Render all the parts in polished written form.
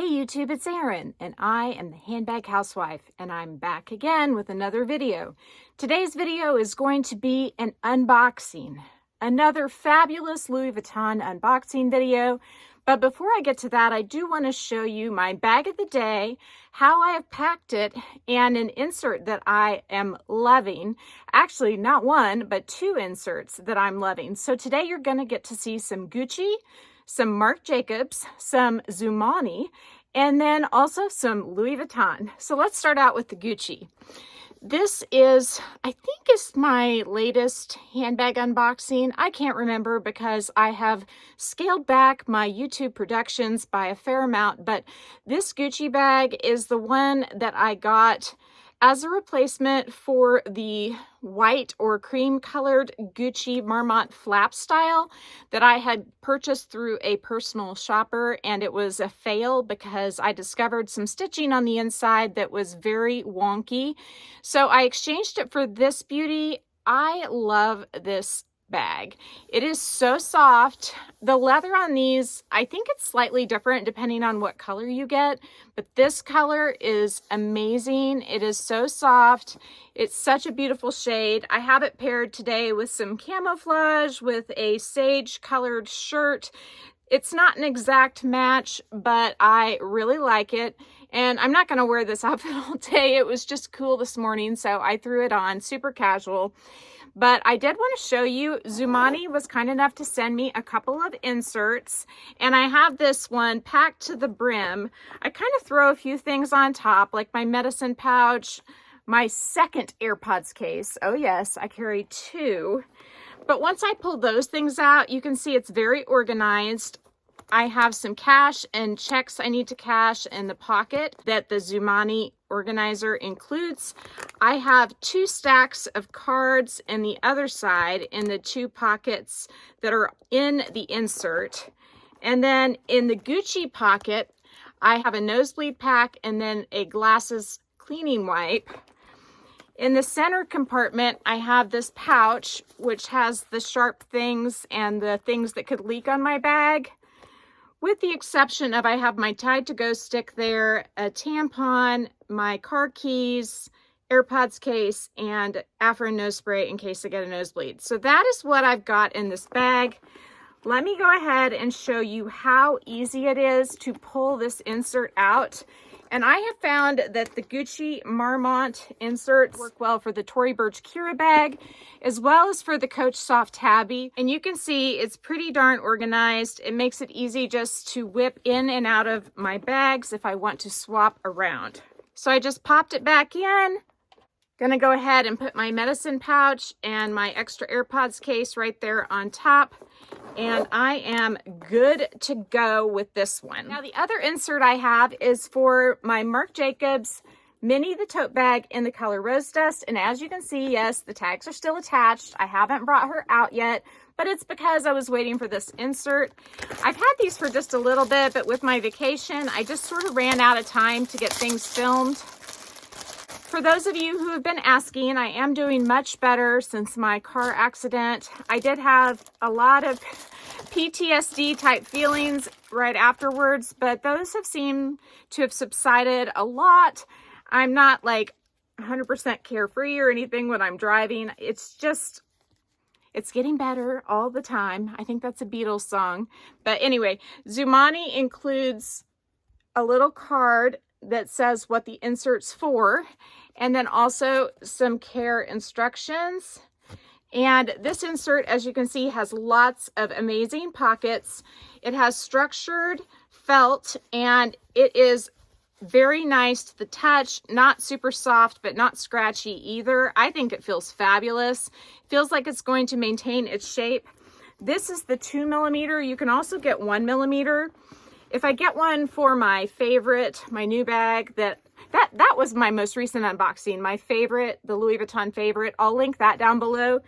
Hey YouTube, it's Erin, and I am the Handbag Housewife, and I'm back again with another video. Today's video is going to be an unboxing, another fabulous Louis Vuitton unboxing video. But before I get to that, I do want to show you my bag of the day, how I have packed it, and an insert that I am loving. Actually, not one, but two inserts that I'm loving. So today you're going to get to see some Gucci, some Marc Jacobs, some Zoomoni, and then also some Louis Vuitton. So let's start out with the Gucci. This is, I think, is my latest handbag unboxing. I can't remember because I have scaled back my YouTube productions by a fair amount, but this Gucci bag is the one that I got as a replacement for the white or cream colored Gucci Marmont flap style that I had purchased through a personal shopper, and it was a fail because I discovered some stitching on the inside that was very wonky. So I exchanged it for this beauty. I love this bag. It is so soft. The leather on these, I think it's slightly different depending on what color you get, but this color is amazing. It is so soft. It's such a beautiful shade. I have it paired today with some camouflage with a sage colored shirt. It's not an exact match, but I really like it. And I'm not going to wear this outfit all day. It was just cool this morning, so I threw it on, super casual. But I did want to show you, Zoomoni was kind enough to send me a couple of inserts, and I have this one packed to the brim. I kind of throw a few things on top, like my medicine pouch, my second AirPods case. Oh yes, I carry two. But once I pull those things out, you can see it's very organized. I have some cash and checks I need to cash in the pocket that the Zoomoni organizer includes. I have two stacks of cards in the other side in the two pockets that are in the insert. And then in the Gucci pocket, I have a nosebleed pack and then a glasses cleaning wipe. In the center compartment, I have this pouch, which has the sharp things and the things that could leak on my bag. With the exception of I have my Tide to Go stick there, a tampon, my car keys, AirPods case, and Afrin nose spray in case I get a nosebleed. So that is what I've got in this bag. Let me go ahead and show you how easy it is to pull this insert out. And I have found that the Gucci Marmont inserts work well for the Tory Burch Kira bag, as well as for the Coach Soft Tabby. And you can see it's pretty darn organized. It makes it easy just to whip in and out of my bags if I want to swap around. So I just popped it back in. Gonna go ahead and put my medicine pouch and my extra AirPods case right there on top. And I am good to go with this one. Now the other insert I have is for my Marc Jacobs Mini the tote bag in the color Rose Dust. And as you can see, yes, the tags are still attached. I haven't brought her out yet, but it's because I was waiting for this insert. I've had these for just a little bit, but with my vacation, I just sort of ran out of time to get things filmed. For those of you who have been asking, I am doing much better since my car accident. I did have a lot of PTSD type feelings right afterwards, but those have seemed to have subsided a lot. I'm not like 100% carefree or anything when I'm driving. It's just, it's getting better all the time. I think that's a Beatles song. But anyway, Zoomoni includes a little card that says what the insert's for, and then also some care instructions. And this insert, as you can see, has lots of amazing pockets. It has structured felt, and it is very nice to the touch, not super soft, but not scratchy either. I think it feels fabulous. It feels like it's going to maintain its shape. This is the 2mm. You can also get 1mm. If I get one for my favorite, my new bag, that was my most recent unboxing, my favorite, the Louis Vuitton favorite. I'll link that down below.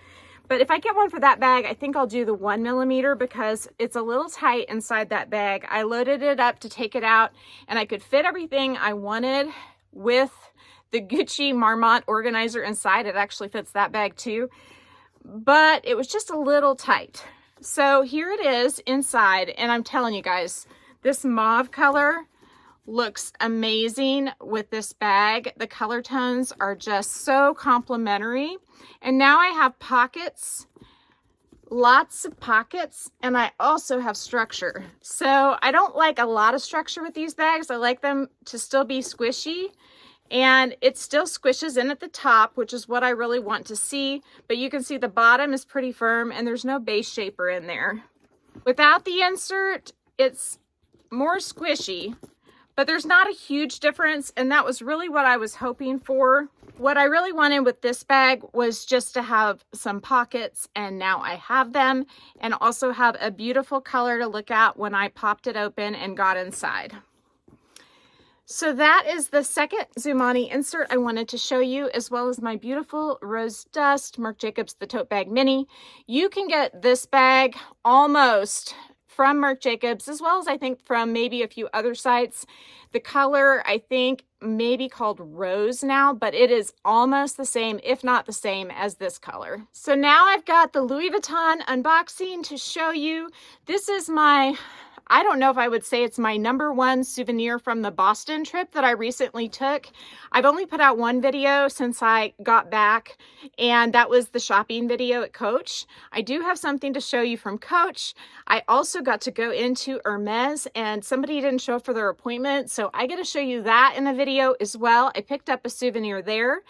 But if I get one for that bag, I think I'll do the 1mm because it's a little tight inside that bag. I loaded it up to take it out, and I could fit everything I wanted with the Gucci Marmont organizer inside. It actually fits that bag too, but it was just a little tight. So here it is inside, and I'm telling you guys, this mauve color looks amazing with this bag. The color tones are just so complimentary. And now I have pockets, lots of pockets, and I also have structure. So I don't like a lot of structure with these bags. I like them to still be squishy, and it still squishes in at the top, which is what I really want to see. But you can see the bottom is pretty firm and there's no base shaper in there. Without the insert, it's more squishy, but there's not a huge difference, and that was really what I was hoping for. What I really wanted with this bag was just to have some pockets, and now I have them, and also have a beautiful color to look at when I popped it open and got inside. So that is the second Zoomoni insert I wanted to show you, as well as my beautiful Rose Dust Marc Jacobs the Tote Bag Mini. You can get this bag almost from Marc Jacobs, as well as I think from maybe a few other sites. The color, I think, may be called Rose now, but it is almost the same, if not the same, as this color. So now I've got the Louis Vuitton unboxing to show you. This is my, I don't know if I would say it's my #1 souvenir from the Boston trip that I recently took. I've only put out one video since I got back, and that was the shopping video at Coach. I do have something to show you from Coach. I also got to go into Hermes, and somebody didn't show up for their appointment, so I get to show you that in a video as well. I picked up a souvenir there.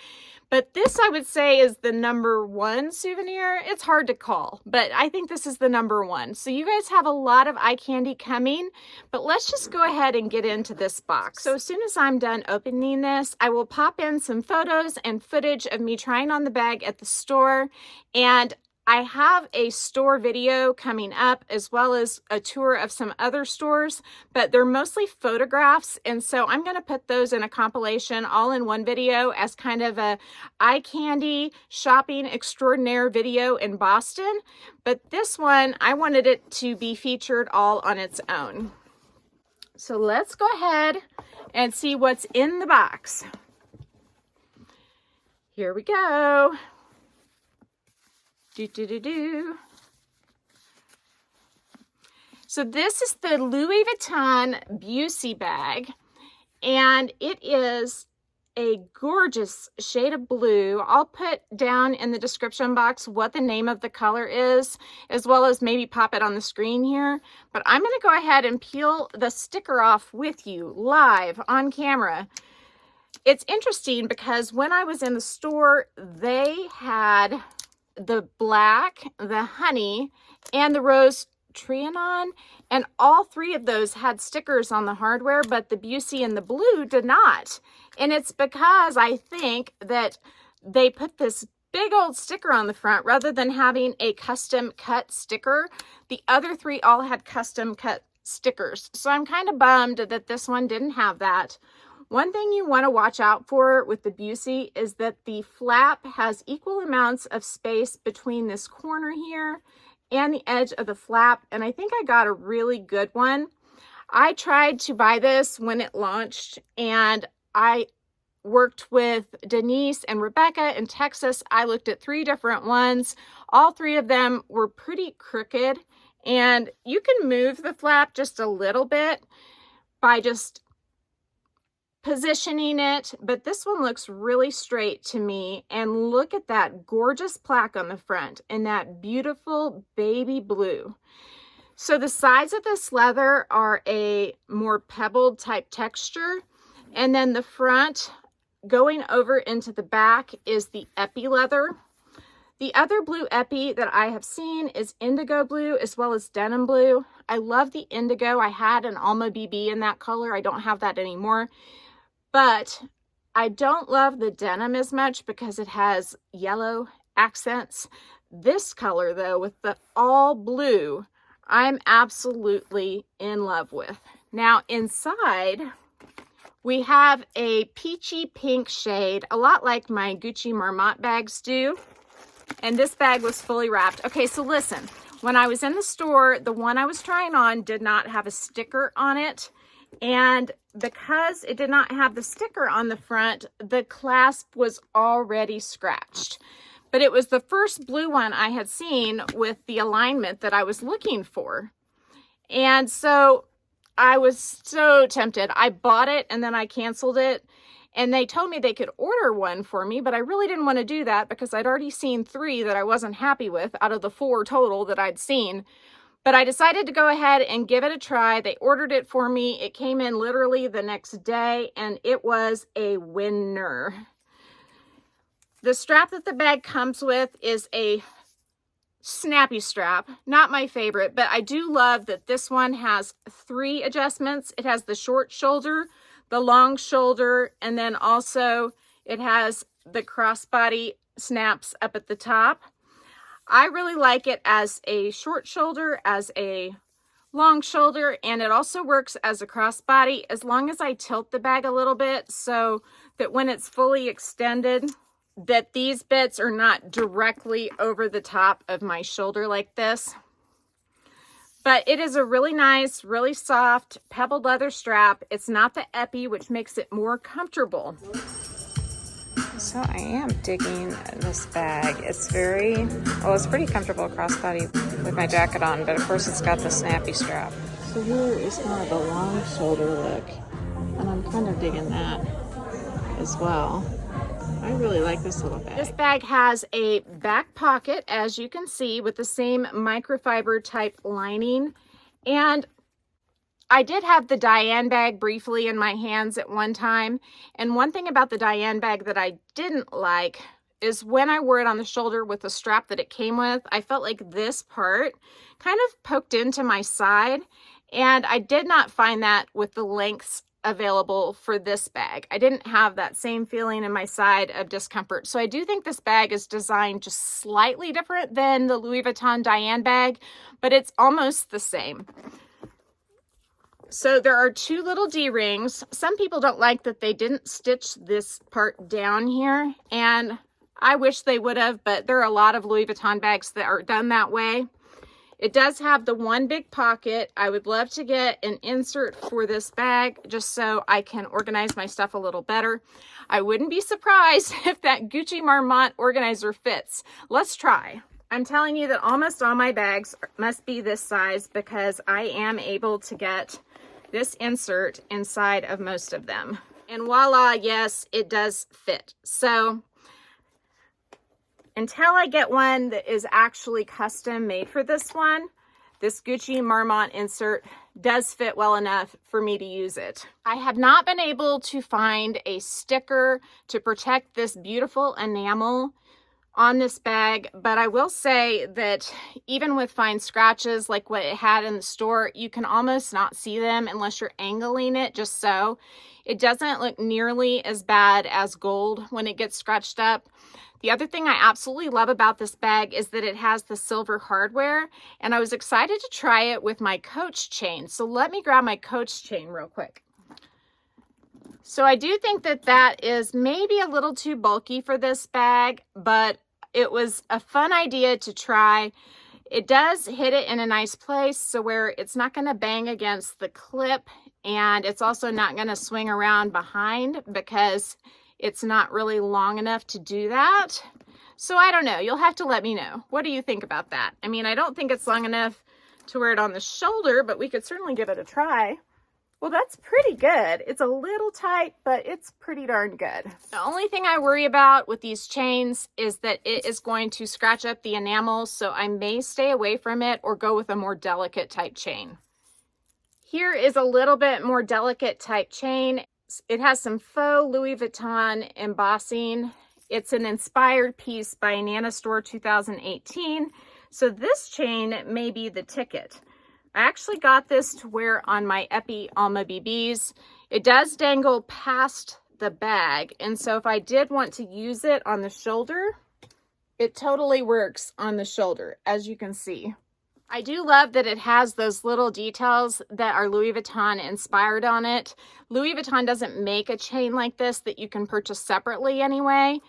But this, I would say, is the #1 souvenir. It's hard to call, but I think this is the #1. So you guys have a lot of eye candy coming, but let's just go ahead and get into this box. So as soon as I'm done opening this, I will pop in some photos and footage of me trying on the bag at the store, and I have a store video coming up, as well as a tour of some other stores, but they're mostly photographs, and so I'm going to put those in a compilation all in one video as kind of a eye candy shopping extraordinaire video in Boston. But this one, I wanted it to be featured all on its own. So let's go ahead and see what's in the box. Here we go. So this is the Louis Vuitton Buci bag, and it is a gorgeous shade of blue. I'll put down in the description box what the name of the color is, as well as maybe pop it on the screen here. But I'm going to go ahead and peel the sticker off with you live on camera. It's interesting because when I was in the store, they had the black, the honey, and the rose Trianon, and all three of those had stickers on the hardware, but the Buci and the blue did not. And it's because I think that they put this big old sticker on the front rather than having a custom cut sticker. The other three all had custom cut stickers, so I'm kind of bummed that this one didn't have that. One thing you want to watch out for with the Buci is that the flap has equal amounts of space between this corner here and the edge of the flap, and I think I got a really good one. I tried to buy this when it launched, and I worked with Denise and Rebecca in Texas. I looked at 3 different ones. All 3 of them were pretty crooked, and you can move the flap just a little bit by just positioning it, but this one looks really straight to me. And look at that gorgeous plaque on the front in that beautiful baby blue. So the sides of this leather are a more pebbled type texture, and then the front going over into the back is the epi leather. The other blue epi that I have seen is indigo blue as well as denim blue. I love the indigo. I had an Alma BB in that color. I don't have that anymore. But I don't love the denim as much because it has yellow accents. This color, though, with the all blue, I'm absolutely in love with. Now, inside, we have a peachy pink shade, a lot like my Gucci Marmont bags do. And this bag was fully wrapped. Okay, so listen. When I was in the store, the one I was trying on did not have a sticker on it. And because it did not have the sticker on the front, the clasp was already scratched. But it was the first blue one I had seen with the alignment that I was looking for. And so I was so tempted. I bought it and then I canceled it. And they told me they could order one for me, but I really didn't want to do that because I'd already seen 3 that I wasn't happy with out of the 4 total that I'd seen. But I decided to go ahead and give it a try. They ordered it for me. It came in literally the next day, and it was a winner. The strap that the bag comes with is a snappy strap. Not my favorite, but I do love that this one has 3 adjustments. It has the short shoulder, the long shoulder, and then also it has the crossbody snaps up at the top. I really like it as a short shoulder, as a long shoulder, and it also works as a crossbody as long as I tilt the bag a little bit so that when it's fully extended, that these bits are not directly over the top of my shoulder like this. But it is a really nice, really soft pebbled leather strap. It's not the epi, which makes it more comfortable. So I am digging this bag. It's it's pretty comfortable crossbody with my jacket on, but of course it's got the snappy strap. So here is kind of the long shoulder look, and I'm kind of digging that as well. I really like this little bag. This bag has a back pocket, as you can see, with the same microfiber type lining. And I did have the Diane bag briefly in my hands at one time. And one thing about the Diane bag that I didn't like is when I wore it on the shoulder with the strap that it came with, I felt like this part kind of poked into my side. And I did not find that with the lengths available for this bag. I didn't have that same feeling in my side of discomfort. So I do think this bag is designed just slightly different than the Louis Vuitton Diane bag, but it's almost the same. So there are 2 little D-rings. Some people don't like that they didn't stitch this part down here, and I wish they would have, but there are a lot of Louis Vuitton bags that are done that way. It does have the one big pocket. I would love to get an insert for this bag just so I can organize my stuff a little better. I wouldn't be surprised if that Gucci Marmont organizer fits. Let's try. I'm telling you that almost all my bags must be this size because I am able to get this insert inside of most of them. And voila, yes, it does fit. So until I get one that is actually custom made for this one, this Gucci Marmont insert does fit well enough for me to use it. I have not been able to find a sticker to protect this beautiful enamel on this bag, but I will say that even with fine scratches like what it had in the store, you can almost not see them unless you're angling it just so. It doesn't look nearly as bad as gold when it gets scratched up. The other thing I absolutely love about this bag is that it has the silver hardware, and I was excited to try it with my Coach chain. So let me grab my Coach chain real quick. So I do think that that is maybe a little too bulky for this bag, but it was a fun idea to try. It does hit it in a nice place so where it's not going to bang against the clip, and it's also not going to swing around behind because it's not really long enough to do that. So I don't know. You'll have to let me know. What do you think about that? I mean, I don't think it's long enough to wear it on the shoulder, but we could certainly give it a try. Well, that's pretty good. It's a little tight, but it's pretty darn good. The only thing I worry about with these chains is that it is going to scratch up the enamel, so I may stay away from it or go with a more delicate type chain. Here is a little bit more delicate type chain. It has some faux Louis Vuitton embossing. It's an inspired piece by Nanastore 2018. So this chain may be the ticket. I actually got this to wear on my Epi Alma BBs. It does dangle past the bag. And so if I did want to use it on the shoulder, it totally works on the shoulder, as you can see. I do love that it has those little details that are Louis Vuitton inspired on it. Louis Vuitton doesn't make a chain like this that you can purchase separately anyway.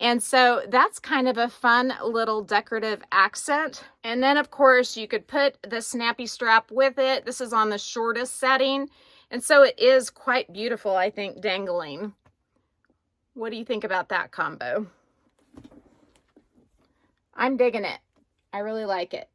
And so that's kind of a fun little decorative accent. And then of course you could put the snappy strap with it. This is on the shortest setting. And so it is quite beautiful, I think, dangling. What do you think about that combo? I'm digging it. I really like it.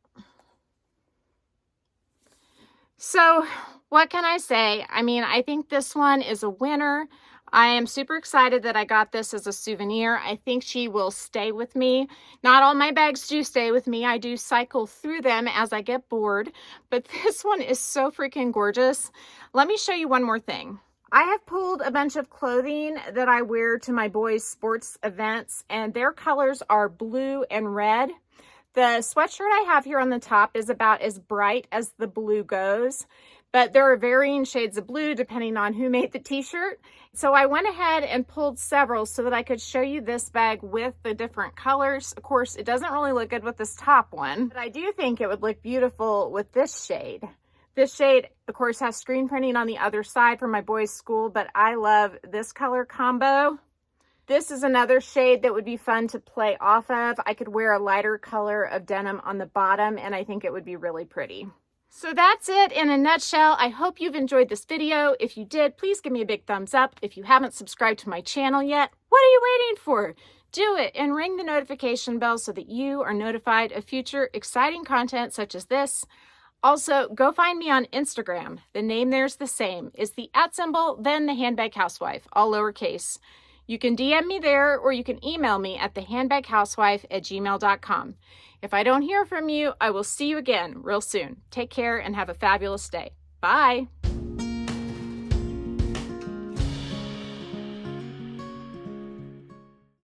So what can I say? I mean, I think this one is a winner. I am super excited that I got this as a souvenir. I think she will stay with me. Not all my bags do stay with me. I do cycle through them as I get bored, but this one is so freaking gorgeous. Let me show you one more thing. I have pulled a bunch of clothing that I wear to my boys' sports events, and their colors are blue and red. The sweatshirt I have here on the top is about as bright as the blue goes, but there are varying shades of blue depending on who made the t-shirt. So I went ahead and pulled several so that I could show you this bag with the different colors. Of course, it doesn't really look good with this top one, but I do think it would look beautiful with this shade. This shade, of course, has screen printing on the other side for my boys' school, but I love this color combo. This is another shade that would be fun to play off of. I could wear a lighter color of denim on the bottom, and I think it would be really pretty. So that's it in a nutshell. I hope you've enjoyed this video. If you did, please give me a big thumbs up. If you haven't subscribed to my channel yet, what are you waiting for? Do it and ring the notification bell so that you are notified of future exciting content such as this. Also, go find me on Instagram. The name there's the same. It's the @ then the handbag housewife, all lowercase. You can DM me there, or you can email me at thehandbaghousewife@gmail.com. If I don't hear from you, I will see you again real soon. Take care and have a fabulous day. Bye.